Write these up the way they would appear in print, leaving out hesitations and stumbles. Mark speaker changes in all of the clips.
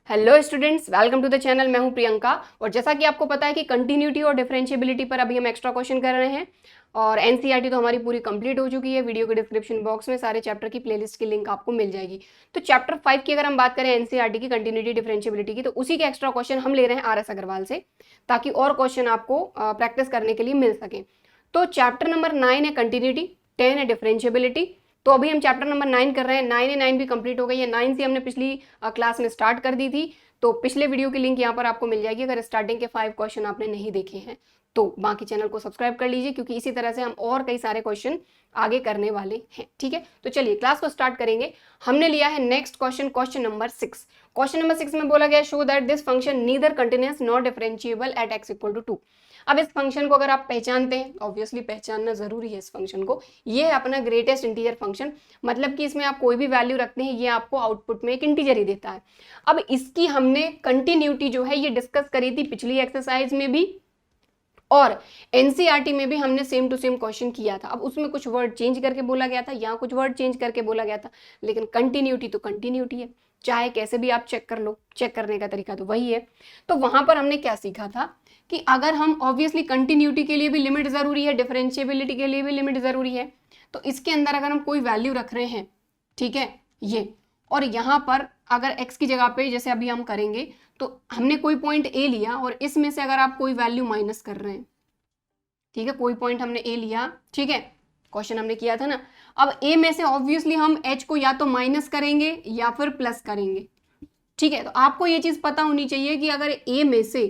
Speaker 1: Hello students, welcome to the channel. मैं हूं प्रियंका और जैसा कि आपको पता है कि कंटिन्यूटी और डिफरेंशिएबिलिटी पर अभी हम एक्स्ट्रा क्वेश्चन कर रहे हैं और एनसीईआरटी तो हमारी पूरी कंप्लीट हो चुकी है। वीडियो के डिस्क्रिप्शन बॉक्स में सारे चैप्टर की प्लेलिस्ट की लिंक आपको मिल जाएगी। तो चैप्टर 5 की अगर हम बात करें एनसीईआरटी की कंटिन्यूटी डिफरेंशिएबिलिटी की, तो उसी के एक्स्ट्रा क्वेश्चन हम ले रहे हैं आर.एस. अग्रवाल से, ताकि और क्वेश्चन आपको प्रैक्टिस करने के लिए मिल सके। तो चैप्टर नंबर 9 है कंटिन्यूटी, 10 है डिफरेंशिएबिलिटी। तो अभी हम चैप्टर नंबर 9 कर रहे हैं। 9 है 9 भी कंप्लीट हो गई है। 9 से हमने पिछली क्लास में स्टार्ट कर दी थी, तो पिछले वीडियो की लिंक यहाँ पर आपको मिल जाएगी अगर स्टार्टिंग के 5 क्वेश्चन आपने नहीं देखे हैं तो। बाकी चैनल को सब्सक्राइब कर लीजिए क्योंकि इसी तरह से हम और कई सारे क्वेश्चन आगे करने वाले हैं। ठीक है, तो चलिए क्लास को स्टार्ट करेंगे। हमने लिया है next question, question number 6। Question number 6 में बोला गया show that this function neither continuous not differentiable at x = 2। अब इस फंक्शन को अगर आप पहचानते हैं, ऑब्वियसली पहचानना जरूरी है इस फंक्शन को, ये है अपना ग्रेटेस्ट इंटीजर फंक्शन। मतलब कि इसमें आप कोई भी वैल्यू रखते हैं, ये आपको आउटपुट में एक इंटीजर ही देता है। अब इसकी हमने कंटिन्यूटी जो है ये डिस्कस करी थी पिछली एक्सरसाइज में भी और एनसीईआरटी में भी हमने सेम टू सेम क्वेश्चन किया था। अब उसमें कुछ वर्ड चेंज करके बोला गया था, यहाँ कुछ वर्ड चेंज करके बोला गया था, लेकिन कंटिन्यूटी तो कंटिन्यूटी है, चाहे कैसे भी आप चेक कर लो, चेक करने का तरीका तो वही है। तो वहां पर हमने क्या सीखा था कि अगर हम ऑब्वियसली कंटिन्यूटी के लिए भी लिमिट जरूरी है, डिफरेंशिएबिलिटी के लिए भी लिमिट जरूरी है, तो इसके अंदर अगर हम कोई वैल्यू रख रहे हैं, ठीक है ये, और यहाँ पर अगर x की जगह पे जैसे अभी हम करेंगे तो हमने कोई पॉइंट a लिया और इसमें से अगर आप कोई वैल्यू माइनस कर रहे हैं, ठीक है, कोई पॉइंट हमने a लिया, ठीक है, क्वेश्चन हमने किया था ना। अब a में से ऑब्वियसली हम h को या तो माइनस करेंगे या फिर प्लस करेंगे। ठीक है, तो आपको ये चीज पता होनी चाहिए कि अगर a में से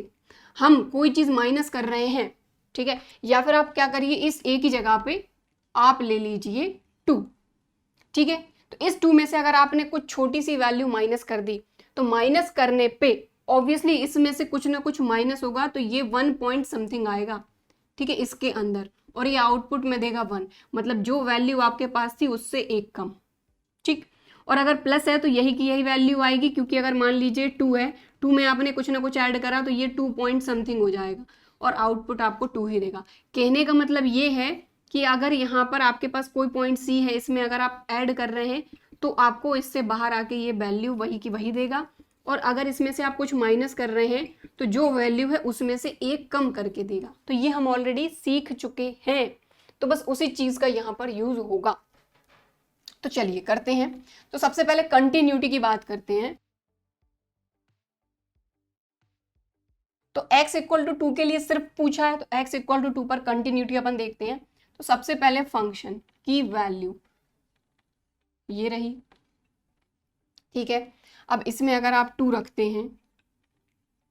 Speaker 1: हम कोई चीज माइनस कर रहे हैं, ठीक है, या फिर आप क्या करिए, इस a की जगह पे आप ले लीजिए 2। ठीक है, तो इस 2 में से अगर आपने कुछ छोटी सी वैल्यू माइनस कर दी तो माइनस करने पे ऑब्वियसली इसमें से कुछ ना कुछ माइनस होगा, तो ये 1 पॉइंट समथिंग आएगा, ठीक है, इसके अंदर, और ये आउटपुट में देगा 1, मतलब जो वैल्यू आपके पास थी उससे एक कम। ठीक, और अगर प्लस है तो यही की यही वैल्यू आएगी, क्योंकि अगर मान लीजिए 2 है, 2 में आपने कुछ ना कुछ ऐड करा तो ये 2 पॉइंट समथिंग हो जाएगा और आउटपुट आपको 2 ही देगा। कहने का मतलब ये है कि अगर यहाँ पर आपके पास कोई पॉइंट सी है, इसमें अगर आप ऐड कर रहे हैं तो आपको इससे बाहर आके ये वैल्यू वही की वही देगा, और अगर इसमें से आप कुछ माइनस कर रहे हैं तो जो वैल्यू है उसमें से एक कम करके देगा। तो ये हम ऑलरेडी सीख चुके हैं, तो बस उसी चीज का यहाँ पर यूज होगा। तो चलिए करते हैं। तो सबसे पहले कंटिन्यूटी की बात करते हैं। तो x = 2 के लिए सिर्फ पूछा है, तो x = 2 पर कंटिन्यूटी अपन देखते हैं। तो सबसे पहले फंक्शन की वैल्यू ये रही, ठीक है। अब इसमें अगर आप 2 रखते हैं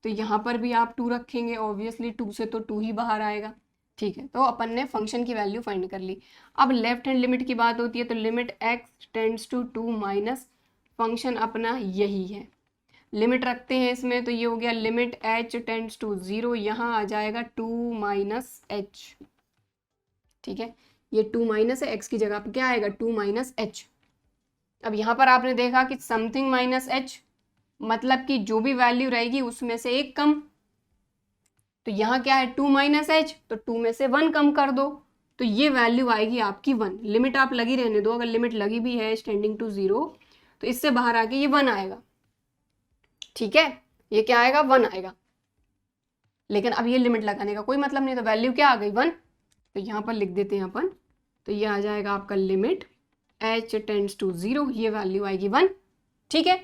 Speaker 1: तो यहां पर भी आप 2 रखेंगे, ऑब्वियसली 2 से तो 2 ही बाहर आएगा, ठीक है। तो अपन ने फंक्शन की वैल्यू फाइंड कर ली। अब लेफ्ट हैंड लिमिट की बात होती है, तो limit x tends to 2 minus function अपना यही है, लिमिट रखते हैं इसमें, तो ये हो गया लिमिट h टेंड्स टू 0, यहाँ आ जाएगा 2 माइनस h, ठीक है। ये 2 माइनस है, x की जगह पे क्या आएगा 2 माइनस h। अब यहाँ पर आपने देखा कि समथिंग माइनस h, मतलब कि जो भी वैल्यू रहेगी उसमें से एक कम, तो यहाँ क्या है 2 माइनस h, तो 2 में से 1 कम कर दो, तो ये वैल्यू आएगी आपकी 1। लिमिट आप लगी रहने दो, अगर लिमिट लगी भी है टेंडिंग टू 0 तो इससे बाहर आके ये 1 आएगा, ठीक है, ये क्या आएगा 1 आएगा। लेकिन अब ये लिमिट लगाने का कोई मतलब नहीं, तो वैल्यू क्या आ गई 1, तो यहाँ पर लिख देते हैं अपन, तो ये आ जाएगा आपका लिमिट h टेंड्स टू 0, ये वैल्यू आएगी 1, ठीक है,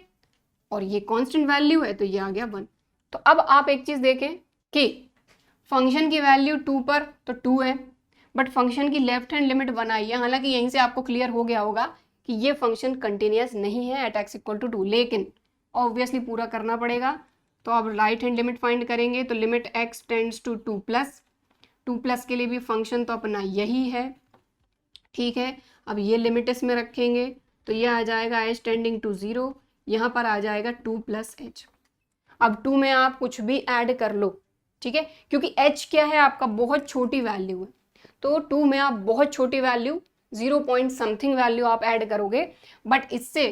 Speaker 1: और ये कांस्टेंट वैल्यू है तो ये आ गया 1। तो अब आप एक चीज देखें कि फंक्शन की वैल्यू 2 पर तो 2 है, बट फंक्शन की लेफ्ट हैंड लिमिट 1 आई है। हालांकि यहीं से आपको क्लियर हो गया होगा कि ये फंक्शन कंटिन्यूअस नहीं है एट x = 2, लेकिन ऑब्वियसली पूरा करना पड़ेगा। तो अब राइट हैंड लिमिट फाइंड करेंगे, तो limit x tends to 2 plus, 2 plus के लिए भी फंक्शन तो अपना यही है, ठीक है। अब ये लिमिट इसमें रखेंगे तो ये आ जाएगा h टेंडिंग टू 0, यहाँ पर आ जाएगा 2 प्लस h। अब 2 में आप कुछ भी ऐड कर लो, ठीक है, क्योंकि h क्या है आपका बहुत छोटी वैल्यू है, तो 2 में आप बहुत छोटी वैल्यू 0 पॉइंट समथिंग वैल्यू आप ऐड करोगे, बट इससे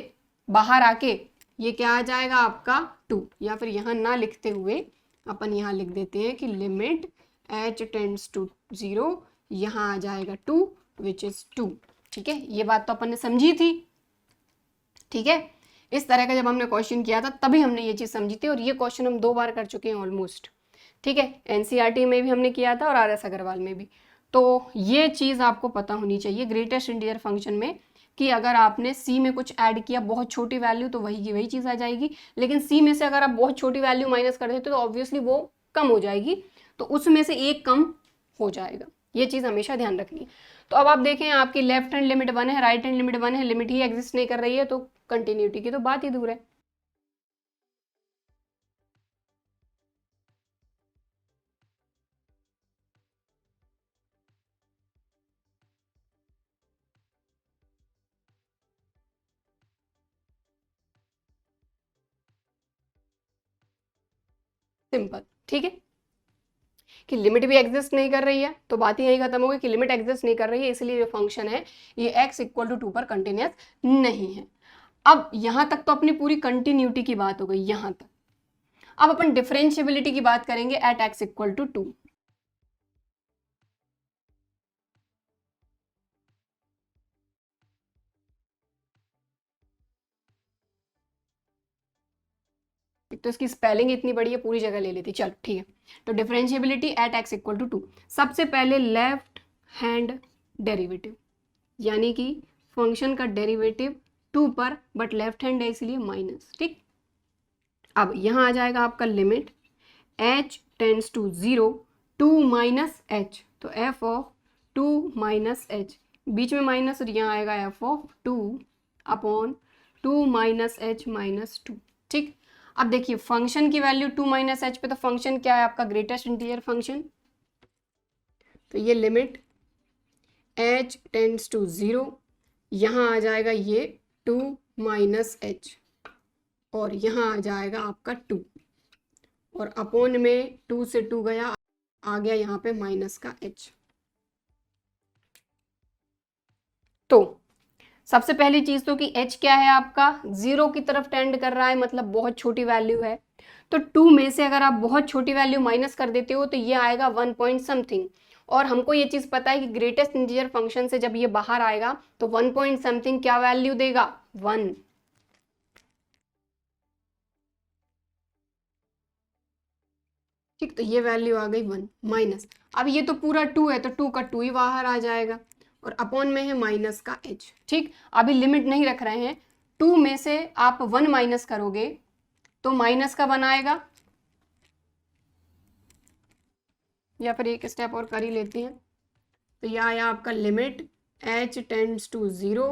Speaker 1: बाहर आके ये क्या आ जाएगा आपका 2, या फिर यहाँ ना लिखते हुए अपन यहाँ लिख देते हैं कि लिमिट h टेंड्स टू 0, यहाँ आ जाएगा 2 विच इज 2, ठीक है। ये बात तो अपन ने समझी थी, ठीक है। इस तरह का जब हमने क्वेश्चन किया था तभी हमने ये चीज़ समझी थी, और ये क्वेश्चन हम 2 बार कर चुके हैं ऑलमोस्ट। ठीक है, एनसीईआरटी में भी हमने किया था और आरएस अग्रवाल में भी। तो ये चीज़ आपको पता होनी चाहिए ग्रेटेस्ट इंटीजर फंक्शन में, कि अगर आपने सी में कुछ ऐड किया बहुत छोटी वैल्यू तो वही की वही चीज़ आ जाएगी, लेकिन सी में से अगर आप बहुत छोटी वैल्यू माइनस कर देते तो ऑब्वियसली वो कम हो जाएगी, तो उसमें से एक कम हो जाएगा। ये चीज़ हमेशा ध्यान रखनी है। तो अब आप देखें, आपकी लेफ्ट हैंड लिमिट 1 है, राइट हैंड लिमिट 1 है, लिमिट ही एग्जिस्ट नहीं कर रही है, तो कंटिन्यूटी की तो बात ही दूर है। सिंपल, ठीक है, कि लिमिट भी एग्जिस्ट नहीं कर रही है, तो बात ही यही खत्म हो गई कि लिमिट एग्जिस्ट नहीं कर रही है, इसलिए जो फंक्शन है ये x = 2 पर कंटिन्यूस नहीं है। अब यहां तक तो अपनी पूरी कंटिन्यूटी की बात हो गई यहां तक। अब अपन डिफरेंशिएबिलिटी की बात करेंगे एट x = 2। तो इसकी स्पेलिंग इतनी बड़ी है, पूरी जगह ले लेती, चलो ठीक है। तो डिफरेंशिएबिलिटी एट x = 2, सबसे पहले लेफ्ट हैंड डेरिवेटिव, यानी कि फंक्शन का डेरिवेटिव 2 पर, बट लेफ्ट हैंड है इसलिए माइनस, ठीक। अब यहाँ आ जाएगा आपका limit h tends to 0 2 minus h, तो f ऑफ 2 माइनस h, बीच में माइनस और यहाँ आएगा f of 2 upon 2 minus h minus 2, ठीक। अब देखिए फंक्शन की वैल्यू 2 माइनस h पे, तो फंक्शन क्या है आपका ग्रेटेस्ट इंटीजर फंक्शन, तो ये लिमिट h टेंड्स टू 0, यहाँ आ जाएगा ये 2 माइनस h, और यहाँ आ जाएगा आपका 2, और अपॉन में 2 से 2 गया, आ गया यहाँ पे माइनस का h। तो सबसे पहली चीज तो कि h क्या है आपका 0 की तरफ टेंड कर रहा है, मतलब बहुत छोटी वैल्यू है। तो 2 में से अगर आप बहुत छोटी वैल्यू माइनस कर देते हो तो ये आएगा 1 पॉइंट समथिंग, और हमको ये चीज पता है कि ग्रेटेस्ट इंटीजर फंक्शन से जब ये बाहर आएगा तो 1 पॉइंट समथिंग क्या वैल्यू देगा, 1। ठीक, तो ये वैल्यू आ गई 1 माइनस, अब ये तो पूरा 2 है तो 2 का 2 ही बाहर आ जाएगा, और अपॉन में है माइनस का h, ठीक। अभी लिमिट नहीं रख रहे हैं, 2 में से आप 1 माइनस करोगे तो माइनस का 1 आएगा, या फिर एक स्टेप और कर ही लेते हैं। तो यह आया आपका limit h tends to 0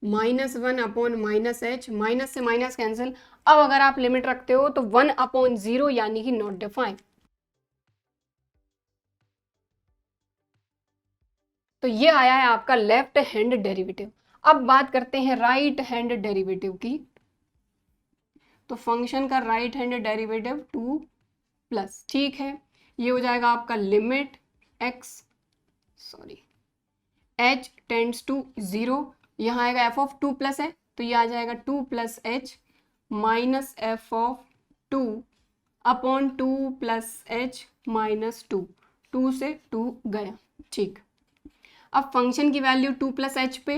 Speaker 1: -1 upon minus h, minus से माइनस कैंसिल। अब अगर आप लिमिट रखते हो तो 1 अपॉन 0 यानी कि नॉट डिफाइंड। तो ये आया है आपका लेफ्ट हैंड डेरिवेटिव। अब बात करते हैं राइट हैंड डेरिवेटिव की। तो फंक्शन का राइट हैंड डेरिवेटिव 2 प्लस, ठीक है, ये हो जाएगा आपका लिमिट h टेंड्स टू 0, यहाँ आएगा f ऑफ 2 प्लस है तो ये आ जाएगा 2 plus h minus f of 2 upon 2 plus h minus 2, 2 से 2 गया, ठीक। अब फंक्शन की वैल्यू 2 प्लस h पे,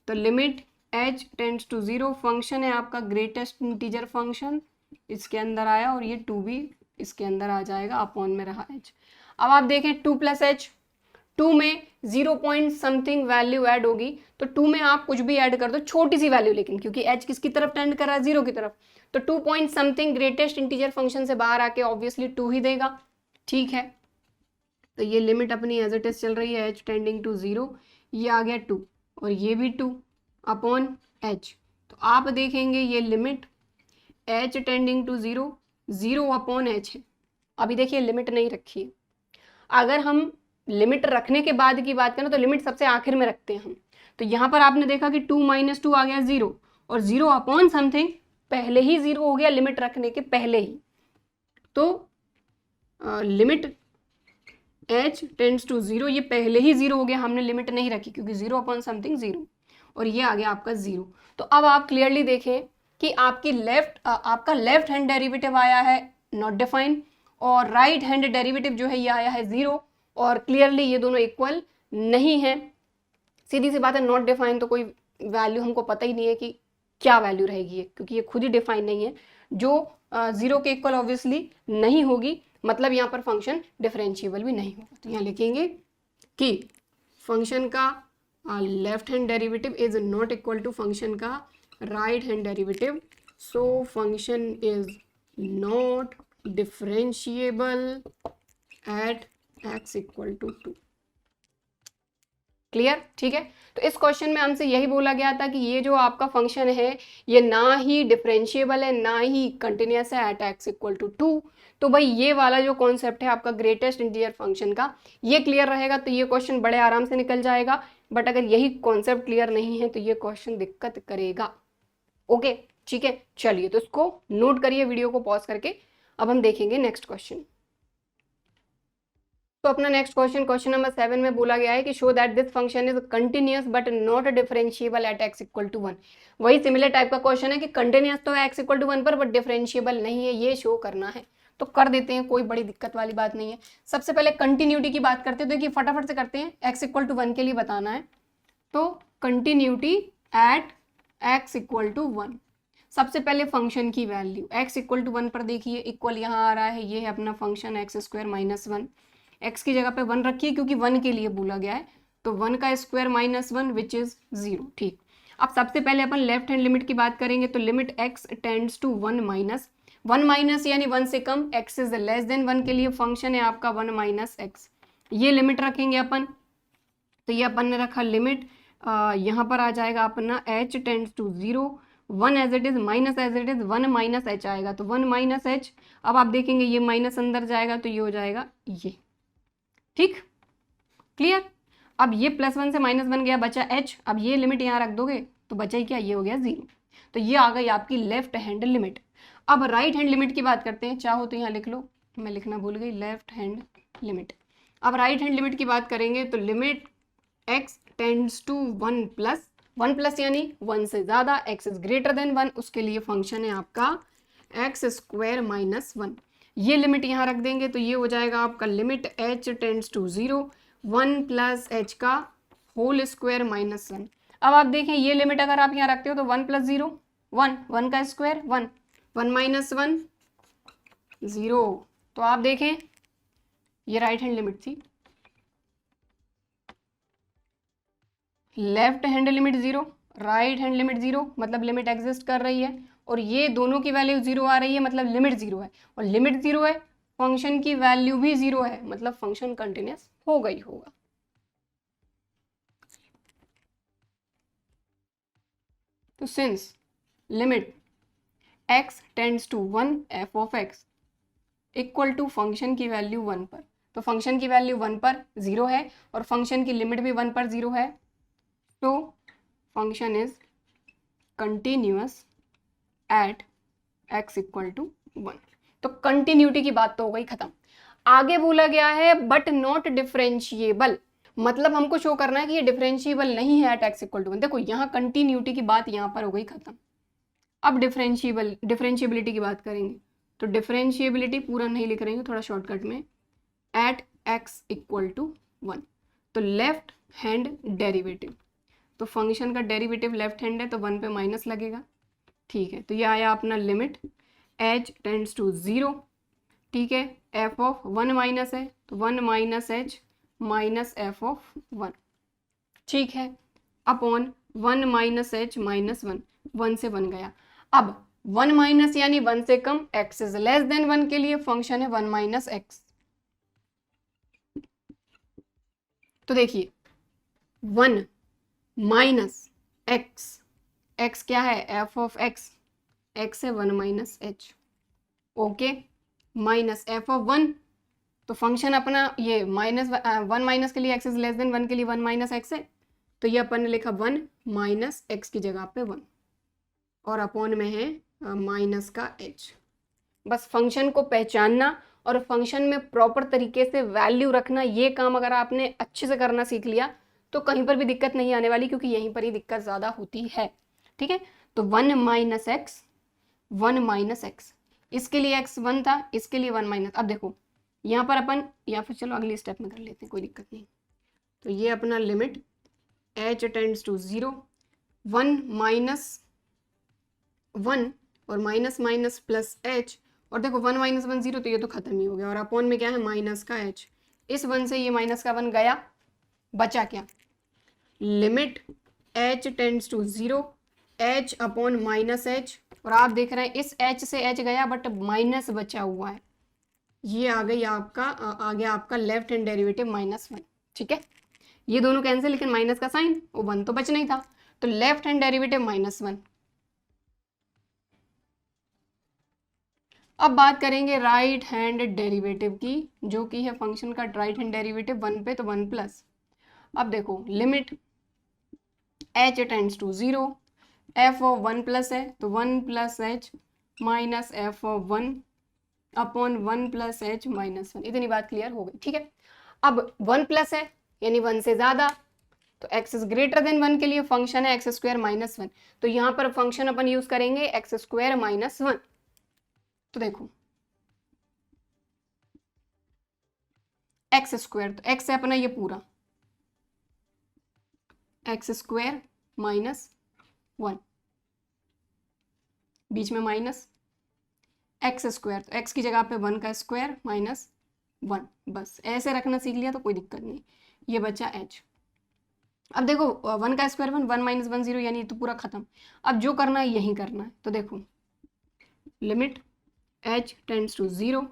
Speaker 1: तो limit h tends to 0, function है आपका ग्रेटेस्ट इंटीजर फंक्शन, इसके अंदर आया और ये 2 भी इसके अंदर आ जाएगा, अपॉन में रहा h। अब आप देखें 2 प्लस h, 2 में 0 पॉइंट समथिंग वैल्यू ऐड होगी, तो 2 में आप कुछ भी ऐड कर दो, छोटी सी वैल्यू, लेकिन क्योंकि h किसकी तरफ टेंड कर रहा है, 0 की तरफ, तो 2 point something greatest integer function से बाहर आके ऑब्वियसली 2 ही देगा, ठीक है। तो ये लिमिट अपनी एज इट इज चल रही है h टेंडिंग टू 0, ये आ गया 2 और ये भी 2 अपॉन h। तो आप देखेंगे ये limit h tending to 0, 0 upon h है। अभी देखिए लिमिट नहीं रखी है, अगर हम लिमिट रखने के बाद की बात करें तो लिमिट सबसे आखिर में रखते हैं हम। तो यहाँ पर आपने देखा कि 2 माइनस 2 आ गया 0, और 0 अपॉन समथिंग पहले ही 0 हो गया लिमिट रखने के पहले ही। तो लिमिट h टेंड्स टू 0, ये पहले ही 0 हो गया, हमने लिमिट नहीं रखी क्योंकि 0 अपॉन समथिंग 0, और ये आ गया आपका 0। तो अब आप क्लियरली देखें कि आपका लेफ्ट हैंड डेरिवेटिव आया है नॉट डिफाइंड, और राइट हैंड डेरिवेटिव जो है ये आया है 0, और क्लियरली ये दोनों इक्वल नहीं है। सीधी सी बात है, नॉट डिफाइंड तो कोई वैल्यू हमको पता ही नहीं है कि क्या वैल्यू रहेगी ये, क्योंकि ये खुद ही डिफाइन नहीं है। जो 0 के इक्वल ऑब्वियसली नहीं होगी, मतलब यहाँ पर फंक्शन डिफरेंशिएबल भी नहीं होगा। तो यहाँ लिखेंगे कि फंक्शन का left hand derivative is not equal to function का right hand derivative, so function is not differentiable at x equal to 2। Clear? ठीक है। तो इस क्वेश्चन में हमसे यही बोला गया था कि ये जो आपका फंक्शन है ये ना ही डिफरेंशिएबल है ना ही कंटिन्यूस है एट x इक्वल टू 2। तो भाई ये वाला जो कॉन्सेप्ट है आपका ग्रेटेस्ट इंटीजर फंक्शन का, ये क्लियर रहेगा तो ये क्वेश्चन बड़े आराम से निकल जाएगा। बट अगर यही कॉन्सेप्ट क्लियर नहीं है तो ये क्वेश्चन दिक्कत करेगा। ओके, ठीक है। चलिए, तो इसको नोट करिए वीडियो को पॉज करके। अब हम देखेंगे नेक्स्ट क्वेश्चन। तो अपना नेक्स्ट क्वेश्चन नंबर 7 में बोला गया है कि show that this function is continuous but not differentiable at x equal to 1। वही सिमिलर टाइप का क्वेश्चन है कि कंटिन्यूअस तो है x इक्वल टू 1 पर, बट डिफरेंशिएबल नहीं है, ये शो करना है। तो कर देते हैं, कोई बड़ी दिक्कत वाली बात नहीं है। सबसे पहले कंटिन्यूटी की बात करते हैं, तो देखिए फटाफट से करते हैं। x इक्वल टू 1 के लिए बताना है, तो continuity at x equal to 1। सबसे पहले फंक्शन की वैल्यू x इक्वल टू 1 पर देखिए, इक्वल यहाँ आ रहा है, ये है अपना function x square minus 1। x की जगह पे 1 रखिए क्योंकि 1 के लिए बोला गया है, तो 1 का स्क्वायर माइनस 1 विच इज 0। ठीक, अब सबसे पहले अपन लेफ्ट हैंड लिमिट की बात करेंगे, तो limit x tends to 1 minus यानी 1 से कम, x इज लेस देन 1 के लिए फंक्शन है आपका 1 माइनस एक्स। ये लिमिट रखेंगे अपन, तो ये अपन ने रखा लिमिट, यहाँ पर आ जाएगा अपना h tends to 0, 1 as it is minus as it is 1 minus H आएगा, तो 1 माइनस एच। अब आप देखेंगे ये माइनस अंदर जाएगा तो ये हो जाएगा ये। ठीक, क्लियर? अब ये +1 से -1 गया, बचा h। अब ये लिमिट यहाँ रख दोगे तो बचा ही क्या, ये हो गया 0। तो ये आ गई आपकी लेफ्ट हैंड लिमिट। अब राइट हैंड लिमिट की बात करते हैं, चाहो तो यहाँ लिख लो, मैं लिखना भूल गई, लेफ्ट हैंड लिमिट। अब राइट हैंड लिमिट की बात करेंगे, तो limit x tends to 1 plus यानी 1 से ज़्यादा, x इज ग्रेटर देन 1, उसके लिए फंक्शन है आपका x स्क्वायर माइनस 1। ये लिमिट यहाँ रख देंगे तो ये हो जाएगा आपका limit h tends to 0, 1 plus H का होल स्क्वायर माइनस 1। अब आप देखें ये लिमिट अगर आप यहाँ रखते हो तो 1 प्लस 0 1, 1 का स्क्वायर 1, 1 माइनस 1 0। तो आप देखें ये राइट हैंड लिमिट थी, left hand limit 0, right hand limit 0, मतलब लिमिट एग्जिस्ट कर रही है, और ये दोनों की वैल्यू 0 आ रही है, मतलब लिमिट 0 है, और लिमिट 0 है, फंक्शन की वैल्यू भी 0 है, मतलब फंक्शन कंटिन्यूअस हो गई होगा। तो since limit x tends to 1 f of x equal to function की वैल्यू 1 पर, तो फंक्शन की वैल्यू 1 पर 0 है और फंक्शन की लिमिट भी 1 पर 0 है, तो function is continuous at x equal to 1। तो कंटिन्यूटी की बात तो हो गई खत्म। आगे बोला गया है बट नॉट डिफरेंशिएबल, मतलब हमको शो करना है कि ये डिफरेंशिएबल नहीं है एट x इक्वल टू 1। देखो यहाँ कंटिन्यूटी की बात यहाँ पर हो गई खत्म। अब डिफरेंशिएबिलिटी की बात करेंगे, तो डिफरेंशिएबिलिटी पूरा नहीं लिख रहे हैं, थोड़ा शॉर्टकट में, एट x इक्वल टू 1। तो लेफ्ट हैंड डेरिवेटिव, तो फंक्शन का डेरिवेटिव लेफ्ट हैंड है तो 1 पे माइनस लगेगा। ठीक है, तो ये आया अपना लिमिट h टेंड्स टू 0, ठीक है, f ऑफ 1 माइनस है तो 1 minus h minus f of 1, ठीक है, अपॉन 1 माइनस h माइनस 1, 1 से 1 गया। अब 1 माइनस यानी 1 से कम, x इज लेस देन 1 के लिए फंक्शन है 1 माइनस x। तो देखिए 1 माइनस x, x क्या है, f ऑफ x, x है 1 minus h, okay, minus f of 1, तो फंक्शन अपना ये -1 माइनस के लिए x इज लेस देन 1 के लिए 1 माइनस x है, तो ये अपन ने लिखा 1 माइनस x की जगह पे 1, और अपॉन में है माइनस का h। बस फंक्शन को पहचानना और फंक्शन में प्रॉपर तरीके से वैल्यू रखना, ये काम अगर आपने अच्छे से करना सीख लिया तो कहीं पर भी दिक्कत नहीं आने वाली, क्योंकि यहीं पर ही दिक्कत ज़्यादा होती है। ठीक है, तो 1 माइनस एक्स, 1 माइनस एक्स, इसके लिए x 1 था, इसके लिए 1 माइनस। अब देखो यहाँ पर अपन, या फिर चलो अगले स्टेप में कर लेते हैं, कोई दिक्कत नहीं। तो ये अपना limit h tends to 0, 1 minus 1 और माइनस माइनस प्लस एच, और देखो 1 माइनस 1 0, तो ये तो खत्म ही हो गया, और अपॉन में क्या है माइनस का एच। इस 1 से ये माइनस का 1 गया, बचा क्या, limit H tends to 0 H upon minus H, और आप देख रहे हैं इस एच से एच गया बट माइनस बचा हुआ है, ये आ गई आपका आ गया आपका लेफ्ट हैंड डेरिवेटिव -1। ठीक है, ये दोनों कैंसिल, लेकिन माइनस का साइन, वो 1 तो बच नहीं था, तो लेफ्ट हैंड डेरिवेटिव -1। अब बात करेंगे राइट हैंड डेरिवेटिव की, जो कि है फंक्शन का राइट हैंड डेरिवेटिव 1 पे, तो 1 प्लस, अब देखो limit H tends to 0 F of 1 plus है तो 1 plus H minus F of 1 upon 1 plus H -1। इतनी बात क्लियर हो गई। ठीक है, अब 1 प्लस है यानी 1 से ज्यादा, तो x इज ग्रेटर देन 1 के लिए फंक्शन है x² -1, तो यहां पर फंक्शन अपन यूज करेंगे x² -1। तो देखो x², तो x है अपना ये पूरा x² -1, बीच में माइनस x², तो x की जगह पे 1 का स्क्वायर -1, बस ऐसे रखना सीख लिया तो कोई दिक्कत नहीं। ये बचा h। अब देखो 1 का स्क्वायर 1, 1 माइनस 1 0, यानी तो पूरा खत्म। अब जो करना है यही करना है, तो देखो limit h tends to 0,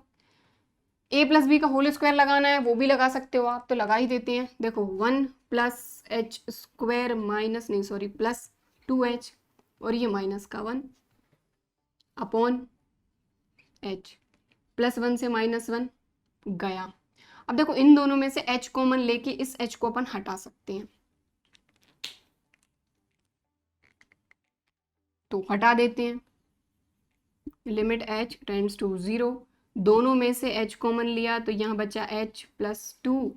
Speaker 1: a plus B का होल स्क्वायर लगाना है वो भी लगा सकते हो आप, तो लगा ही देते हैं। देखो 1 प्लस एच स्क्वायर माइनस नहीं सॉरी प्लस 2h, और ये माइनस का 1 अपॉन h, +1 से -1 गया। अब देखो इन दोनों में से h कॉमन लेके इस h को अपन हटा सकते हैं, तो हटा देते हैं। लिमिट h टेंड्स टू 0, दोनों में से h कॉमन लिया तो यहाँ बचा h +2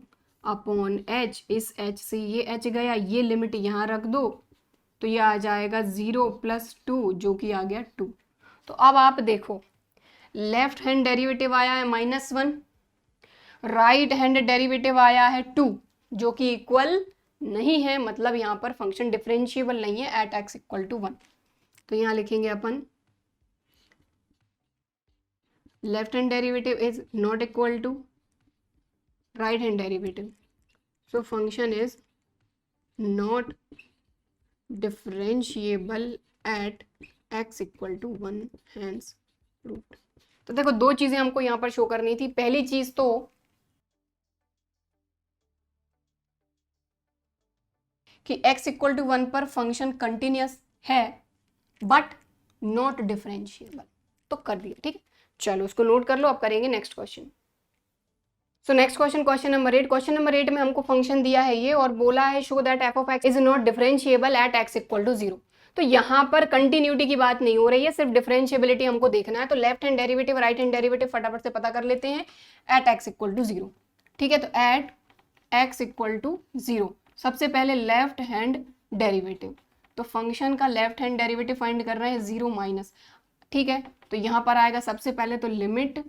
Speaker 1: अपॉन h, इस h से ये h गया, ये लिमिट यहाँ रख दो तो ये आ जाएगा 0 + 2 जो कि आ गया 2। तो अब आप देखो लेफ्ट हैंड डेरिवेटिव आया है -1, राइट हैंड डेरिवेटिव आया है 2, जो कि इक्वल नहीं है, मतलब यहाँ पर फंक्शन डिफरेंशिएबल नहीं है एट x = 1। तो यहाँ लिखेंगे अपन left hand derivative is not equal to right hand derivative, so function is not differentiable at x = 1 hence root. तो देखो दो चीजें हमको यहाँ पर शो करनी थी। पहली चीज तो कि x = 1 पर फंक्शन कंटिन्यूअस है बट नॉट डिफरेंशिएबल, तो कर दिया। ठीक है, चलो उसको नोट कर लो। अब करेंगे next question. So next question, question number 8। Question number 8 में हमको फंक्शन दिया है ये और बोला है show that f of x is not differentiable at x = 0। तो यहाँ पर कंटिन्यूटी की बात नहीं हो रही है, सिर्फ डिफरेंशिएबिलिटी हमको देखना है। तो left hand derivative right hand derivative फटाफट से पता कर लेते हैं एट x = 0। ठीक है, तो एट x = 0 सबसे पहले लेफ्ट हैंड डेरिवेटिव, तो फंक्शन का लेफ्ट हैंड डेरिवेटिव फाइंड कर रहे हैं 0 माइनस। ठीक है, तो यहाँ पर आएगा सबसे पहले तो limit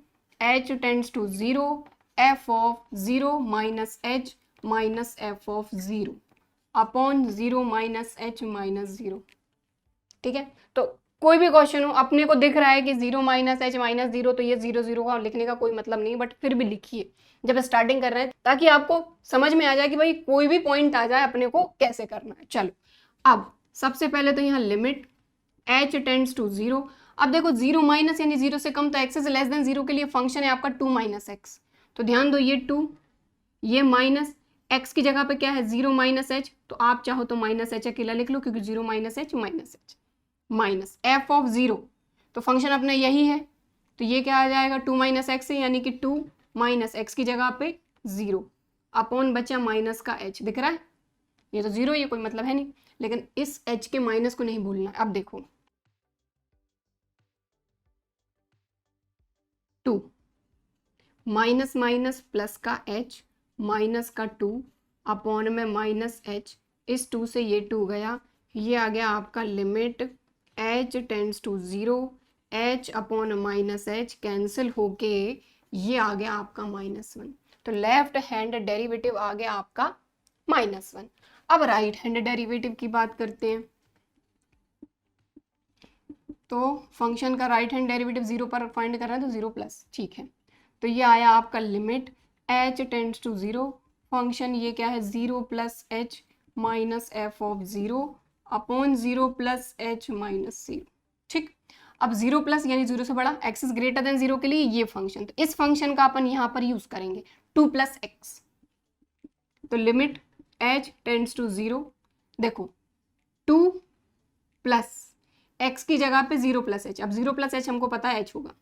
Speaker 1: h tends to 0 f of 0 minus h minus f of 0 upon 0 minus h minus 0। ठीक है, तो कोई भी क्वेश्चन हो अपने को दिख रहा है कि 0 माइनस h माइनस 0, तो ये 0 0 का लिखने का कोई मतलब नहीं, बट फिर भी लिखिए जब स्टार्टिंग कर रहे हैं ताकि आपको समझ में आ जाए कि भाई कोई भी पॉइंट आ जाए अपने को कैसे करना है। चलो अब सबसे पहले तो यहाँ लिमिट h टेंड्स टू 0। अब देखो 0 माइनस यानी 0 से कम, तो x इज लेस देन 0 के लिए फंक्शन है आपका 2 माइनस एक्स। तो ध्यान दो ये 2 ये माइनस x की जगह पे क्या है 0 माइनस h, तो आप चाहो तो माइनस h अकेला लिख लो क्योंकि 0 minus h minus h minus f of 0, तो फंक्शन अपना यही है, तो ये क्या आ जाएगा 2 माइनस एक्स है यानी कि 2 माइनस एक्स की जगह पे 0 अपॉन बचा माइनस का h। दिख रहा है ये तो 0, ये कोई मतलब है नहीं, लेकिन इस h के माइनस को नहीं भूलना है। अब देखो 2 माइनस माइनस प्लस का h माइनस का 2 अपॉन में माइनस h, इस 2 से ये 2 गया, ये आ गया आपका limit h tends to 0 h upon minus h cancel होके ये आ गया आपका -1। तो लेफ्ट हैंड डेरिवेटिव आ गया आपका -1। अब राइट हैंड डेरिवेटिव की बात करते हैं। तो फंक्शन का राइट हैंड डेरिवेटिव 0 पर फाइंड कर रहे हैं तो 0 प्लस, ठीक है। तो ये आया आपका limit h tends to 0, function ये क्या है 0 plus h minus F of 0 upon 0 plus h minus 0, ठीक। अब 0 प्लस यानी 0 से बड़ा, x इज ग्रेटर देन 0 के लिए ये फंक्शन, तो इस फंक्शन का अपन यहाँ पर यूज करेंगे 2 प्लस x। तो लिमिट h टेंड्स टू 0, देखो 2 प्लस x की जगह पे 0 प्लस h, अब 0 प्लस h हमको पता है h होगा,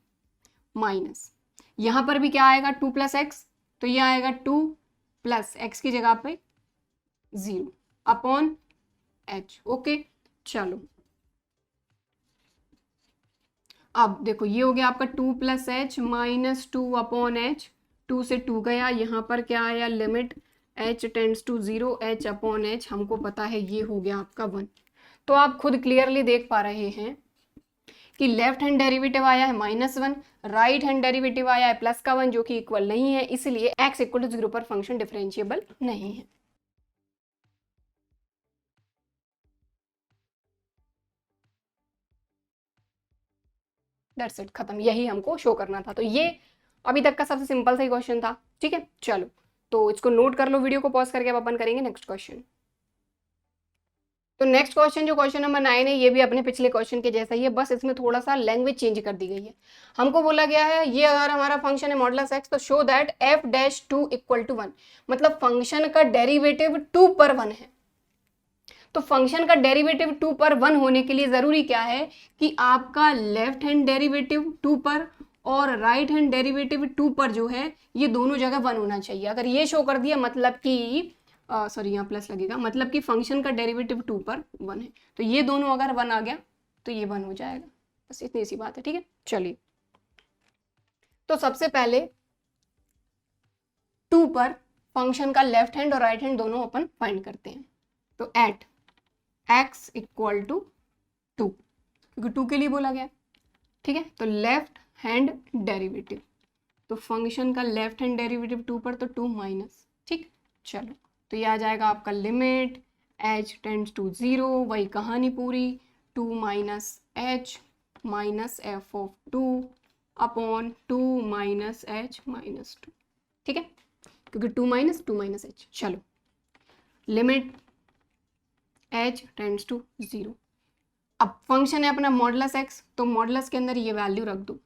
Speaker 1: माइनस यहाँ पर भी क्या आएगा 2 प्लस x, तो ये आएगा 2 प्लस x की जगह पे 0 अपॉन h, ओके। चलो अब देखो ये हो गया आपका 2 plus H minus 2 upon H, 2 से 2 गया, यहाँ पर क्या आया limit h tends to 0 h upon h, हमको पता है ये हो गया आपका 1। तो आप खुद क्लियरली देख पा रहे हैं कि लेफ्ट हैंड डेरिवेटिव आया है -1, राइट हैंड डेरिवेटिव आया है +1 जो कि इक्वल नहीं है, इसलिए x इक्वल टू 0 पर फंक्शन डिफरेंशिएबल नहीं है। दैट्स इट, खत्म, यही हमको शो करना था। तो ये अभी तक का सबसे सिंपल सा ही क्वेश्चन था, ठीक है। चलो तो इसको नोट कर लो, वीडियो को पॉज करके अब अपन करेंगे नेक्स्ट क्वेश्चन। तो नेक्स्ट क्वेश्चन जो क्वेश्चन नंबर 9 है, ये भी अपने पिछले क्वेश्चन के जैसा ही है, बस इसमें थोड़ा सा लैंग्वेज चेंज कर दी गई है। हमको बोला गया है ये अगर हमारा फंक्शन है मॉडुलस x, तो show that f dash 2 equal to 1, मतलब फंक्शन का डेरिवेटिव 2 पर 1 है। तो फंक्शन का डेरिवेटिव 2 पर 1 होने के लिए जरूरी क्या है कि आपका लेफ्ट हैंड डेरिवेटिव 2 पर और राइट हैंड डेरिवेटिव 2 पर जो है ये दोनों जगह 1 होना चाहिए। अगर ये शो कर दिया मतलब कि सॉरी यहाँ प्लस लगेगा, मतलब कि फंक्शन का डेरिवेटिव 2 पर 1 है, तो ये दोनों अगर 1 आ गया तो ये 1 हो जाएगा, बस इतनी सी बात है, ठीक है। चलिए तो सबसे पहले 2 पर फंक्शन का लेफ्ट हैंड और राइट हैंड दोनों अपन फाइंड करते हैं। तो एट x इक्वल टू 2, क्योंकि 2 के लिए बोला गया, ठीक है। तो लेफ्ट हैंड डेरिवेटिव, तो फंक्शन का लेफ्ट हैंड डेरिवेटिव 2 पर तो 2 माइनस, ठीक। चलो तो ये आ जाएगा आपका लिमिट h टेंड्स टू 0, वही कहानी पूरी 2 minus h minus F of 2 upon 2 minus h minus 2, ठीक है, क्योंकि 2 माइनस h। चलो लिमिट h टेंड्स टू 0, अब फंक्शन है अपना मॉडुलस x, तो मॉडुलस के अंदर ये वैल्यू रख दो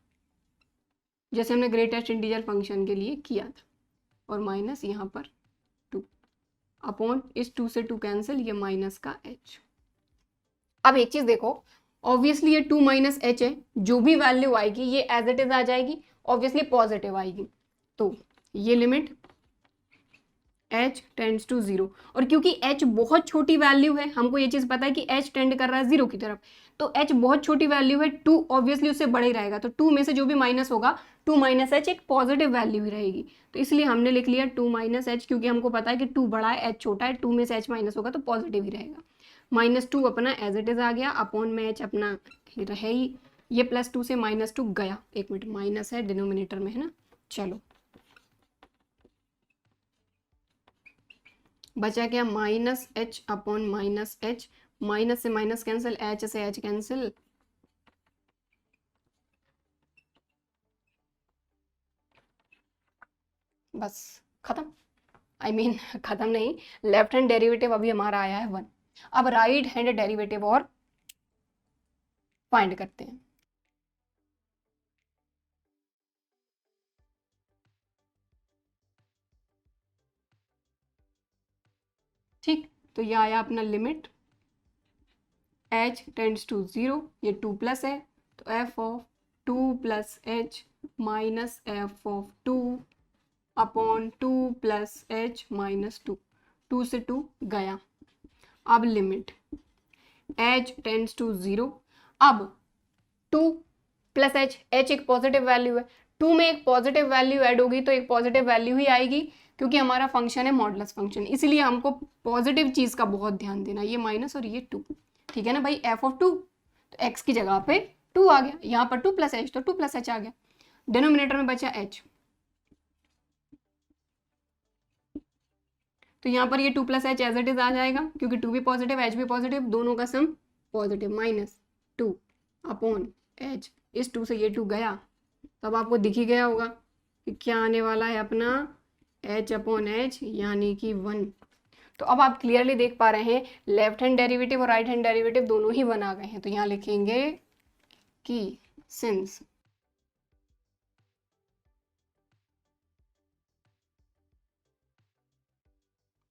Speaker 1: जैसे हमने ग्रेटेस्ट इंटीजर फंक्शन के लिए किया था, और माइनस यहाँ पर 2 अपॉन इस 2 से 2 कैंसिल, ये माइनस का h। अब एक चीज देखो, ऑब्वियसली ये 2 माइनस h है, जो भी वैल्यू आएगी ये एज इट इज आ जाएगी, ऑब्वियसली पॉजिटिव आएगी। तो ये लिमिट h टेंड्स टू 0, और क्योंकि h बहुत छोटी वैल्यू है, हमको ये चीज पता है कि h टेंड कर रहा है 0 की तरफ, तो h बहुत छोटी वैल्यू है, 2 ऑब्वियसली उससे बड़ा ही रहेगा, तो 2 में से जो भी माइनस होगा 2 माइनस h एक पॉजिटिव वैल्यू ही रहेगी, तो इसलिए हमने लिख लिया 2 माइनस h, क्योंकि हमको पता है कि 2 बड़ा है h छोटा है, 2 में से h माइनस होगा तो पॉजिटिव ही रहेगा। -2 अपना एज इट इज आ गया, अपॉन में h अपना रहे ही, ये +2 से -2 गया, एक मिनट माइनस है डिनोमिनेटर में, है ना। चलो बचा क्या -h अपॉन -h, माइनस से माइनस कैंसिल, h से h कैंसिल, बस खत्म। आई मीन खत्म नहीं, लेफ्ट हैंड डेरिवेटिव अभी हमारा आया है 1। अब राइट हैंड डेरिवेटिव और फाइंड करते हैं, ठीक। तो ये आया अपना लिमिट h टेंड्स टू 0, ये 2 प्लस है, तो f of 2 plus h minus F of 2 upon 2 plus h minus 2, 2 से 2 गया। अब लिमिट h टेंड्स टू 0, अब 2 प्लस h एक पॉजिटिव वैल्यू है, 2 में एक पॉजिटिव वैल्यू ऐड होगी तो एक पॉजिटिव वैल्यू ही आएगी, क्योंकि हमारा फंक्शन है मॉडुलस फंक्शन, इसलिए हमको पॉजिटिव चीज का बहुत ध्यान देना, ये माइनस और ये 2, ठीक है ना भाई। f ऑफ 2, तो x की जगह पे 2 आ गया, यहाँ पर 2 प्लस h तो 2 प्लस h आ गया, डिनोमिनेटर में बचा h, तो यहाँ पर ये 2 plus h as it is आ जाएगा, क्योंकि 2 भी पॉजिटिव h भी पॉजिटिव, दोनों का सम पॉजिटिव, -2 अपॉन एच, इस 2 से ये 2 गया, तब आपको दिख ही गया होगा कि क्या आने वाला है अपना h अपॉन एच यानी कि 1। तो अब आप क्लियरली देख पा रहे हैं लेफ्ट हैंड डेरिवेटिव और राइट हैंड डेरिवेटिव दोनों ही 1 आ गए हैं। तो यहाँ लिखेंगे कि सिंस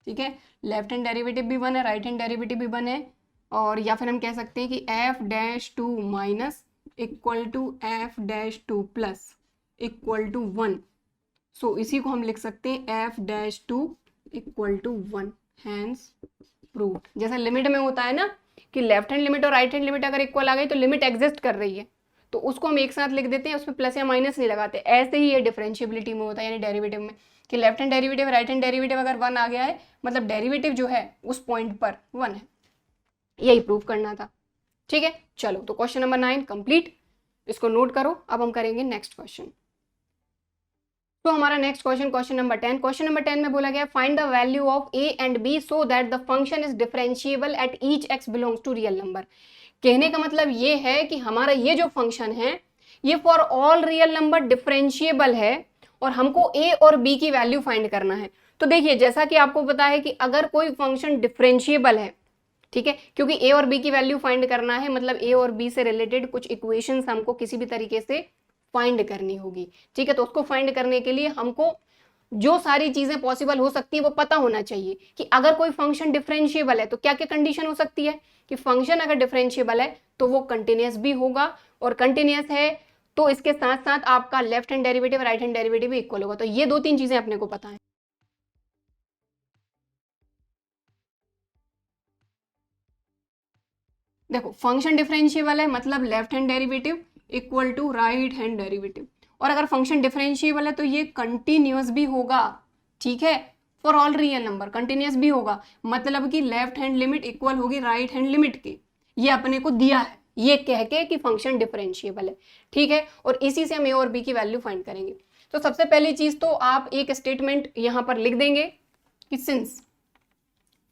Speaker 1: ठीक है, लेफ्ट हैंड डेरिवेटिव भी 1 है, राइट हैंड डेरिवेटिव भी 1 है, और या फिर हम कह सकते हैं कि F dash 2 minus equal to F dash 2 plus equal to 1। So इसी को हम लिख सकते हैं F dash 2 equal to 1, hence proved. जैसा लिमिट में होता है ना कि लेफ्ट हैंड लिमिट और राइट हैंड लिमिट अगर इक्वल आ गई तो लिमिट एग्जिस्ट कर रही है, तो उसको हम एक साथ लिख देते हैं, उसमें प्लस या माइनस नहीं लगाते। ऐसे ही ये डिफरेंशिएबिलिटी में होता है, यानी डेरिवेटिव में, कि left hand derivative right hand derivative अगर 1 आ गया है मतलब डेरिवेटिव जो है उस पॉइंट पर 1 है। यही प्रूव करना था। ठीक है, चलो तो क्वेश्चन नंबर 9 कंप्लीट, इसको नोट करो। अब हम करेंगे नेक्स्ट क्वेश्चन। तो हमारा next question question number 10। Question number 10 में बोला गया find the value of a and b so that the function is differentiable at each x belongs to real number. कहने का मतलब ये है कि हमारा ये जो फंक्शन है ये for all real number differentiable है और हमको a और b की वैल्यू फाइंड करना है। तो देखिए जैसा कि आपको पता है कि अगर कोई फंक्शन डिफरेंशिएबल है, ठीक है, क्योंकि a और b की वैल्यू फाइंड करना है मतलब a और b से रिलेटेड कुछ इक्वेशंस हमको किसी भी तरीके से फाइंड करनी होगी। ठीक है, तो उसको फाइंड करने के लिए हमको जो सारी चीजें पॉसिबल हो सकती है वो पता होना चाहिए कि अगर कोई फंक्शन डिफरेंशिएबल है तो क्या क्या कंडीशन हो सकती है कि फंक्शन अगर डिफरेंशिएबल है तो वो कंटिन्यूअस भी होगा, और कंटिन्यूअस है तो इसके साथ साथ आपका left hand derivative right hand derivative भी इक्वल होगा। तो ये 2-3 चीजें अपने को पता है। देखो फंक्शन डिफरेंशिएबल है मतलब left hand derivative equal to right hand derivative, और अगर फंक्शन डिफरेंशिएबल है तो ये कंटिन्यूअस भी होगा। ठीक है, for all real number continuous भी होगा, मतलब कि लेफ्ट हैंड लिमिट इक्वल होगी राइट हैंड लिमिट के। ये अपने को दिया है ये कह के कि फंक्शन डिफरेंशिएबल है। ठीक है, और इसी से हम ए और बी की वैल्यू फाइंड करेंगे। तो सबसे पहली चीज तो आप एक स्टेटमेंट यहां पर लिख देंगे कि since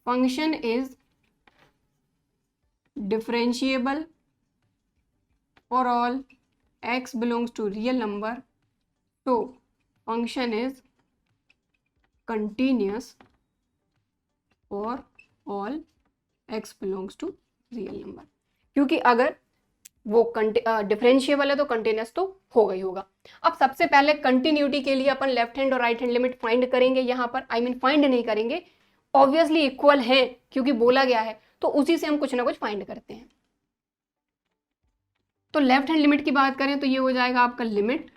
Speaker 1: function is differentiable for all x belongs to real number, so function is continuous for all x belongs to real number। क्योंकि अगर वो डिफरेंशिएबल है तो कंटिन्यूस तो होगा ही होगा। अब सबसे पहले कंटिन्यूटी के लिए अपन लेफ्ट हैंड और राइट हैंड लिमिट फाइंड करेंगे यहाँ पर, आई मीन फाइंड नहीं करेंगे, ऑब्वियसली इक्वल है क्योंकि बोला गया है, तो उसी से हम कुछ ना कुछ फाइंड करते हैं। तो लेफ्ट हैंड लिमिट की बात करें तो ये हो जाएगा आपका लिमिट।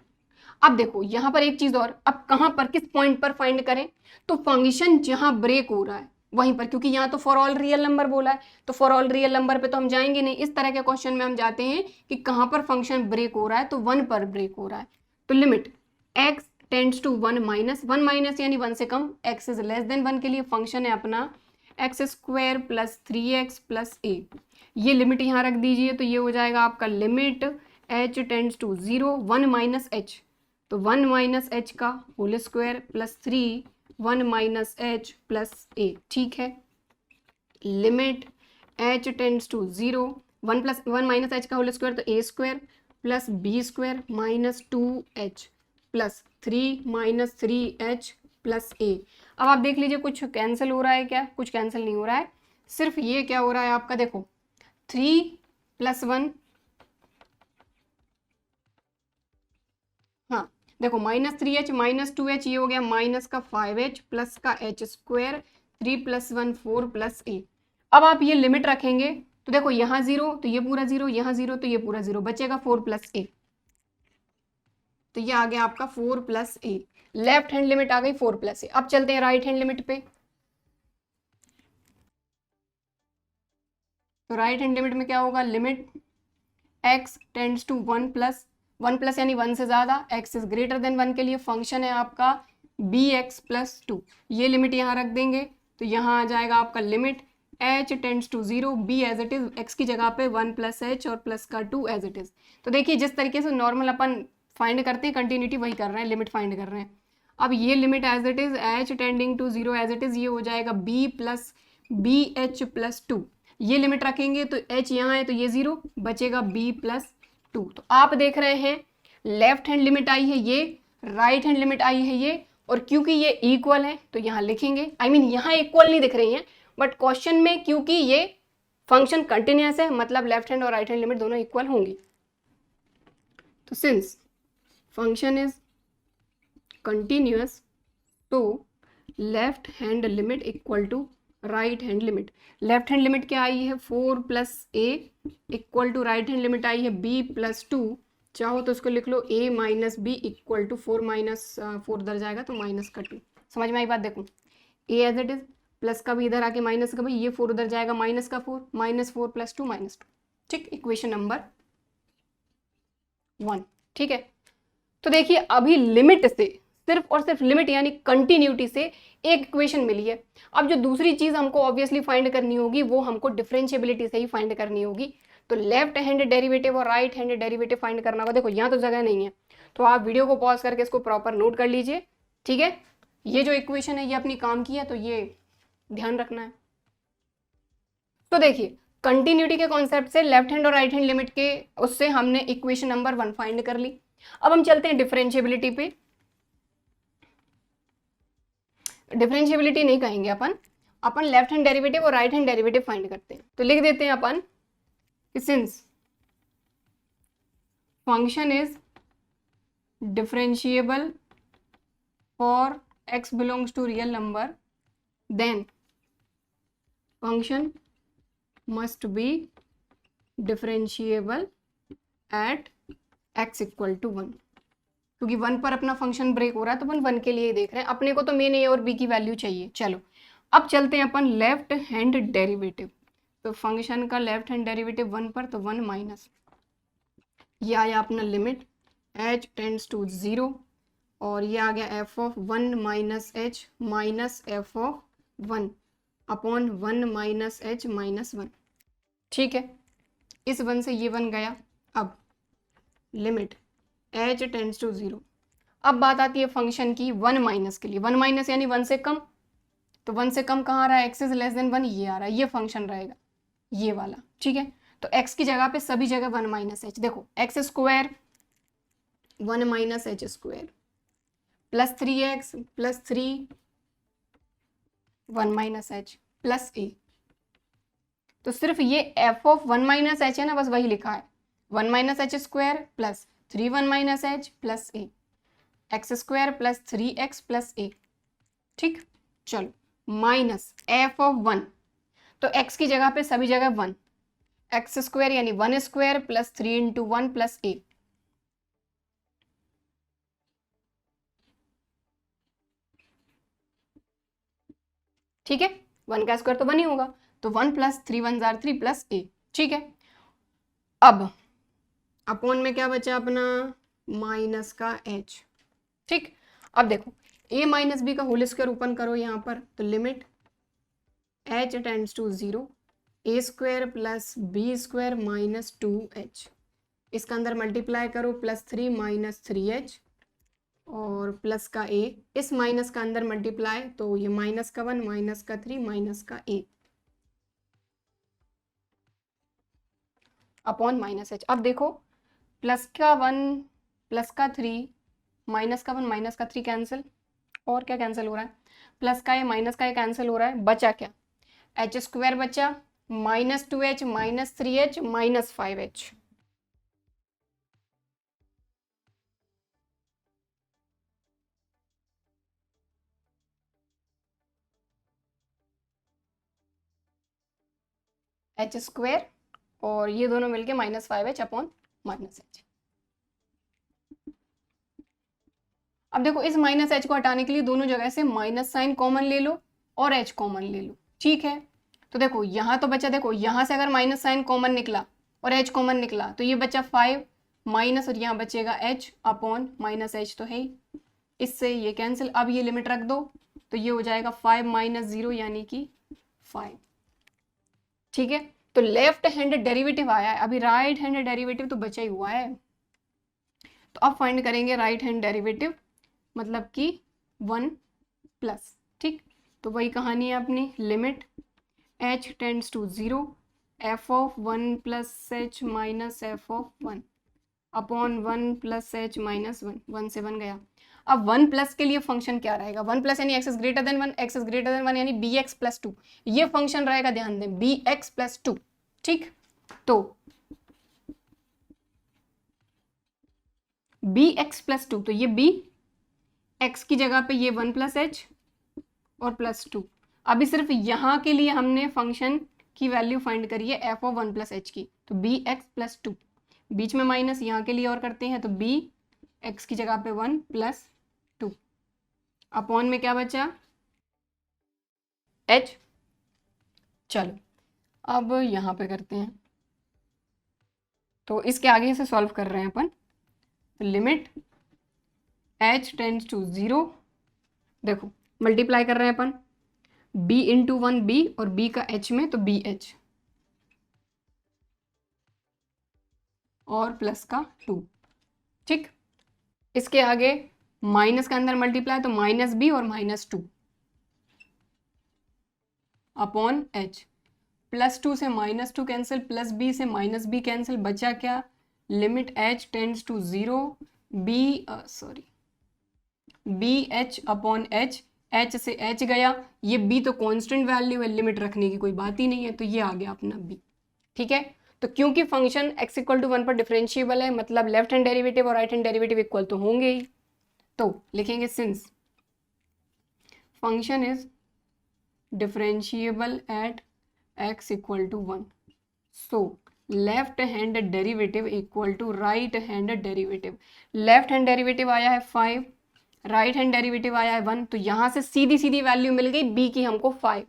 Speaker 1: अब देखो यहां पर एक चीज और, अब कहां पर किस पॉइंट पर फाइंड करें, तो फंक्शन जहां ब्रेक हो रहा है वहीं पर, क्योंकि यहाँ तो फॉर ऑल रियल नंबर बोला है तो फॉर ऑल रियल नंबर पे तो हम जाएंगे नहीं। इस तरह के क्वेश्चन में हम जाते हैं कि कहां पर फंक्शन ब्रेक हो रहा है, तो 1 पर ब्रेक हो रहा है। तो limit x tends to 1 minus 1 minus यानी 1 से कम, x इज लेस देन 1 के लिए फंक्शन है अपना X square plus 3x plus a। ये लिमिट यहाँ रख दीजिए तो ये हो जाएगा आपका limit h tends to 0 1 minus h, तो 1 माइनस h का whole square plus 3 1 minus h plus a। ठीक है, limit h tends to 0 1 plus 1 minus h का होल स्क्वायर तो a square plus b square minus 2h plus 3 minus 3h plus a। अब आप देख लीजिए कुछ कैंसिल हो रहा है क्या, कुछ कैंसिल नहीं हो रहा है, सिर्फ ये क्या हो रहा है आपका, देखो 3 प्लस 1, हाँ देखो माइनस 3h माइनस 2h, ये हो गया माइनस का 5h प्लस का h square 3 plus 1 4 plus a। अब आप ये लिमिट रखेंगे तो देखो यहाँ 0 तो ये पूरा 0, यहाँ 0 तो ये पूरा 0, बचेगा 4 प्लस a, तो ये आ गया आपका 4 plus a। Left hand limit आ गई 4 प्लस a। अब चलते हैं राइट हैंड लिमिट पे। तो राइट हैंड लिमिट में क्या होगा, limit x tends to 1 plus यानी 1 से ज्यादा, x इज ग्रेटर देन 1 के लिए फंक्शन है आपका bx प्लस 2। ये लिमिट यहाँ रख देंगे तो यहाँ आ जाएगा आपका limit h tends to 0 b as it is, x की जगह पे 1 प्लस h और प्लस का 2 एज इट इज। तो देखिए जिस तरीके से नॉर्मल अपन फाइंड करते हैं कंटिन्यूटी वही कर रहे हैं, लिमिट फाइंड कर रहे हैं। अब ये limit as it is h tending to 0 as it is, ये हो जाएगा b प्लस bh प्लस 2। ये लिमिट रखेंगे तो h यहाँ है तो ये 0, बचेगा b प्लस 2। तो आप देख रहे हैं लेफ्ट हैंड लिमिट आई है ये, राइट हैंड लिमिट आई है ये, और क्योंकि ये इक्वल है तो यहाँ लिखेंगे, यहाँ इक्वल नहीं दिख रही हैं, बट क्वेश्चन में क्योंकि ये फंक्शन कंटिन्यूअस है मतलब लेफ्ट हैंड और राइट हैंड लिमिट दोनों इक्वल होंगी। तो सिंस फंक्शन इज कंटिन्यूअस तो left hand limit equal to right hand limit. Left hand limit क्या आई है 4 + a equal to right hand limit आई है b + 2। चाहो तो उसको लिख लो a - b इक्वल टू 4 - 4 इधर जाएगा तो माइनस का 2। समझ में आई बात? देखो a as it is, plus का भी इधर आके माइनस का भी, ये 4 उधर जाएगा माइनस का 4, -4 + 2 -2। ठीक, इक्वेशन नंबर 1। ठीक है, तो देखिए अभी लिमिट से, सिर्फ और सिर्फ लिमिट यानी कंटिन्यूटी से एक इक्वेशन मिली है। अब जो दूसरी चीज हमको ऑब्वियसली फाइंड करनी होगी वो हमको डिफरेंशिएबिलिटी से ही फाइंड करनी होगी। तो लेफ्ट हैंड डेरिवेटिव और राइट हैंड डेरिवेटिव फाइंड करना होगा। देखो यहाँ तो जगह नहीं है, तो आप वीडियो को पॉज करके इसको प्रॉपर नोट कर लीजिए। ठीक है, ये जो इक्वेशन है ये अपनी काम की है, तो ये ध्यान रखना है। तो देखिए कंटिन्यूटी के कॉन्सेप्ट से लेफ्ट हैंड और राइट हैंड लिमिट के उससे हमने इक्वेशन नंबर 1 फाइंड कर ली। अब हम चलते हैं डिफरेंशिएबिलिटी पे। डिफरेंशिएबिलिटी नहीं कहेंगे अपन लेफ्ट हैंड डेरिवेटिव और राइट हैंड डेरिवेटिव फाइंड करते हैं। तो लिख देते हैं अपन since function is differentiable for x belongs to real number then function must be differentiable at x equal to 1। क्योंकि 1 पर अपना फंक्शन ब्रेक हो रहा है तो अपन 1 के लिए देख रहे हैं, अपने को तो मेन a और b की वैल्यू चाहिए। चलो अब चलते हैं अपन लेफ्ट हैंड डेरिवेटिव। तो फंक्शन का लेफ्ट हैंड डेरिवेटिव 1 पर, तो 1 माइनस ये आया अपना लिमिट h टेंड्स टू 0, और ये आ गया f(1 - h minus f(1) upon 1 - h - 1। ठीक है, इस 1 से ये 1 गया। अब लिमिट h टेंड्स टू 0। अब बात आती है फंक्शन की 1 माइनस के लिए। 1 माइनस यानी 1 से कम, तो 1 से कम कहाँ आ रहा है, x इज लेस देन 1, ये आ रहा है, ये फंक्शन रहेगा ये वाला। ठीक है, तो x की जगह पे सभी जगह 1 - h। देखो x square 1 - h square plus 3x plus 3 1 - h plus a। तो सिर्फ ये f(1 - h) है ना, बस वही लिखा है 1 - h square plus 3 1 - h plus a, x square plus 3x plus a। ठीक, चलो माइनस f(1), तो x की जगह पे सभी जगह 1, x स्क्वायर यानी 1 स्क्वायर प्लस 3 × 1 प्लस a। ठीक है, 1 का स्क्वायर तो 1 ही होगा, तो 1 प्लस 3 1 जार 3 प्लस a। ठीक है, अब अपॉन में क्या बचा अपना माइनस का h। ठीक, अब देखो a माइनस बी का होल स्क्वायर ओपन करो यहाँ पर, तो limit h tends to 0 a square plus B square minus 2h। इसका अंदर मल्टीप्लाई करो प्लस 3 माइनस 3h और प्लस का a, इस माइनस का अंदर मल्टीप्लाई, तो ये माइनस का 1 माइनस का 3 माइनस का a अपॉन माइनस h। अब देखो प्लस का 1 प्लस का 3 माइनस का 1 माइनस का 3 कैंसिल, और क्या कैंसिल हो रहा है, प्लस का ये माइनस का ये कैंसिल हो रहा है, बचा क्या h स्क्वायर बचा -2h minus 3h minus 5h। h square और ये दोनों मिलके -5h अपॉन -h। अब देखो इस -h को हटाने के लिए दोनों जगह से माइनस साइन कॉमन ले लो और h कॉमन ले लो। ठीक है, तो देखो यहाँ तो बचा, देखो यहाँ से अगर माइनस साइन कॉमन निकला और h कॉमन निकला तो ये बचा 5 माइनस, और यहाँ बचेगा h अपॉन -h तो है ही, इससे ये कैंसिल। अब ये लिमिट रख दो तो ये हो जाएगा 5 - 0 यानी कि 5। ठीक है, तो लेफ्ट हैंड डेरिवेटिव आया है, अभी राइट हैंड डेरिवेटिव तो बचा ही हुआ है। तो अब फाइंड करेंगे राइट हैंड डेरिवेटिव, मतलब कि 1 प्लस। ठीक, तो वही कहानी है अपनी, limit h tends to 0 f(1 + h - f(1) upon 1 plus H minus 1, 1 से 1 गया। अब 1 प्लस के लिए फंक्शन क्या रहेगा, 1 प्लस यानी x is greater than 1, x is greater than 1 यानी बी एक्स प्लस 2, ये फंक्शन रहेगा, ध्यान दें, बी एक्स प्लस 2, ठीक। तो बी एक्स प्लस 2, तो ये बी एक्स की जगह पे ये 1 प्लस एच और प्लस 2। अभी सिर्फ यहाँ के लिए हमने फंक्शन की वैल्यू फाइंड करी है एफ ऑफ 1 प्लस एच की, तो बी एक्स प्लस 2, बीच में माइनस, यहाँ के लिए और करते हैं, तो बी एक्स की जगह पे 1 प्लस 2 अपॉन में क्या बचा, एच। चलो अब यहाँ पे करते हैं, तो इसके आगे से सॉल्व कर रहे हैं अपन। लिमिट h टेंड्स टू 0, देखो मल्टीप्लाई कर रहे हैं अपन, b इंटू 1 b और b का h में, तो बी एच और प्लस का 2, ठीक। इसके आगे माइनस का अंदर मल्टीप्लाई, तो माइनस बी और माइनस 2 अपॉन एच, प्लस 2 से माइनस 2 कैंसिल, प्लस बी से माइनस बी कैंसिल, बचा क्या, limit h tends to 0 B H upon H, H से एच गया, ये बी तो कांस्टेंट वैल्यू है, लिमिट रखने की कोई बात ही नहीं है, तो ये आ गया अपना बी, ठीक है। तो क्योंकि फंक्शन x इक्वल टू 1 पर डिफरेंशिएबल है, मतलब लेफ्ट हैंड डेरिवेटिव और राइट हैंड डेरिवेटिव इक्वल तो होंगे ही, तो लिखेंगे since function is differentiable at x equal to 1, so left hand derivative equal to right hand derivative. Left hand derivative आया है 5, राइट हैंड डेरिवेटिव आया है 1, तो यहां से सीधी सीधी वैल्यू मिल गई b की हमको 5,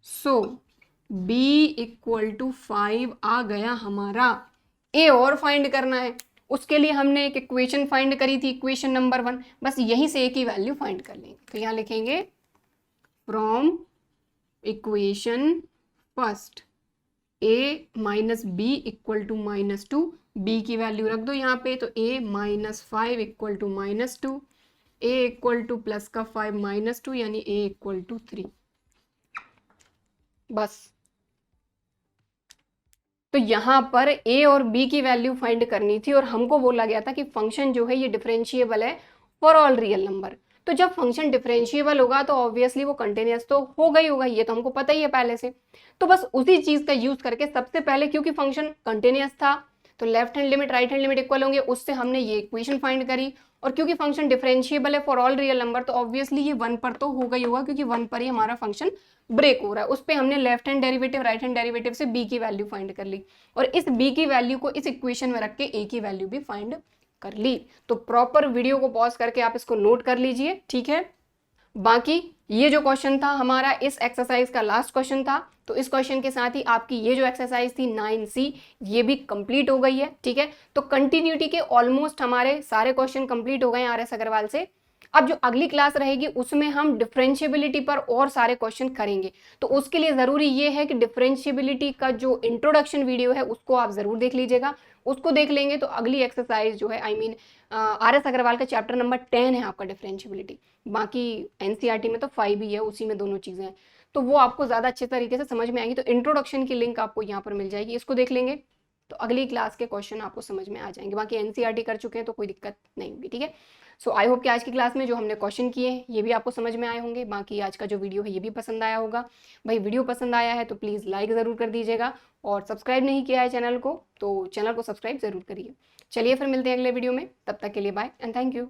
Speaker 1: सो b इक्वल टू 5 आ गया हमारा। a और फाइंड करना है, उसके लिए हमने एक इक्वेशन फाइंड करी थी, इक्वेशन नंबर 1, बस यहीं से a की वैल्यू फाइंड कर लेंगे। तो यहाँ लिखेंगे from equation first a minus B equal to minus 2, b की वैल्यू रख दो यहाँ पे, तो a minus 5 equal to minus 2, a equal to plus का 5 माइनस 2 यानी a इक्वल टू 3, बस। तो यहाँ पर a और b की वैल्यू फाइंड करनी थी और हमको बोला गया था कि फंक्शन जो है ये डिफरेंशिएबल है फॉर ऑल रियल नंबर। तो जब फंक्शन डिफरेंशिएबल होगा तो ऑब्वियसली वो कंटिन्यूअस तो होगा ही होगा, ये तो हमको पता ही है पहले से। तो बस उसी चीज का यूज करके सबसे पहले, क्योंकि फंक्शन कंटिन्यूअस था तो left hand limit right hand limit equal होंगे, उससे हमने ये इक्वेशन फाइंड करी। और क्योंकि फंक्शन डिफरेंशिएबल है फॉर ऑल रियल नंबर, तो ऑब्वियसली ये 1 पर तो होगा ही होगा, क्योंकि 1 पर ही हमारा फंक्शन ब्रेक हो रहा है। उस पर हमने left hand derivative right hand derivative से b की वैल्यू फाइंड कर ली, और इस b की वैल्यू को इस इक्वेशन में रख के a की वैल्यू भी फाइंड कर ली। तो प्रॉपर वीडियो को पॉज करके आप इसको नोट कर लीजिए, ठीक है। बाकी ये जो क्वेश्चन था हमारा इस एक्सरसाइज का लास्ट क्वेश्चन था, तो इस क्वेश्चन के साथ ही आपकी ये जो एक्सरसाइज थी 9C ये भी कंप्लीट हो गई है, ठीक है। तो कंटिन्यूटी के ऑलमोस्ट हमारे सारे क्वेश्चन कंप्लीट हो गए हैं RS अग्रवाल से। अब जो अगली क्लास रहेगी उसमें हम डिफरेंशिएबिलिटी पर और सारे क्वेश्चन करेंगे, तो उसके लिए ज़रूरी ये है कि डिफरेंशिएबिलिटी का जो इंट्रोडक्शन वीडियो है उसको आप ज़रूर देख लीजिएगा। उसको देख लेंगे तो अगली एक्सरसाइज जो है RS अग्रवाल का चैप्टर नंबर 10 है आपका डिफरेंशिएबिलिटी। बाकी NCERT में तो 5 ही है, उसी में दोनों चीज़ें हैं, तो वो आपको ज़्यादा अच्छे तरीके से समझ में आएंगी। तो इंट्रोडक्शन की लिंक आपको यहाँ पर मिल जाएगी, इसको देख लेंगे तो अगली क्लास के क्वेश्चन आपको समझ में आ जाएंगे। बाकी NCERT कर चुके हैं तो कोई दिक्कत नहीं होगी, ठीक है। सो आई होप कि आज की क्लास में जो हमने क्वेश्चन किए हैं ये भी आपको समझ में आए होंगे। बाकी आज का जो वीडियो है ये भी पसंद आया होगा। भाई वीडियो पसंद आया है तो प्लीज़ लाइक ज़रूर कर दीजिएगा, और सब्सक्राइब नहीं किया है चैनल को तो चैनल को सब्सक्राइब ज़रूर करिए। चलिए फिर मिलते हैं अगले वीडियो में, तब तक के लिए बाय एंड थैंक यू।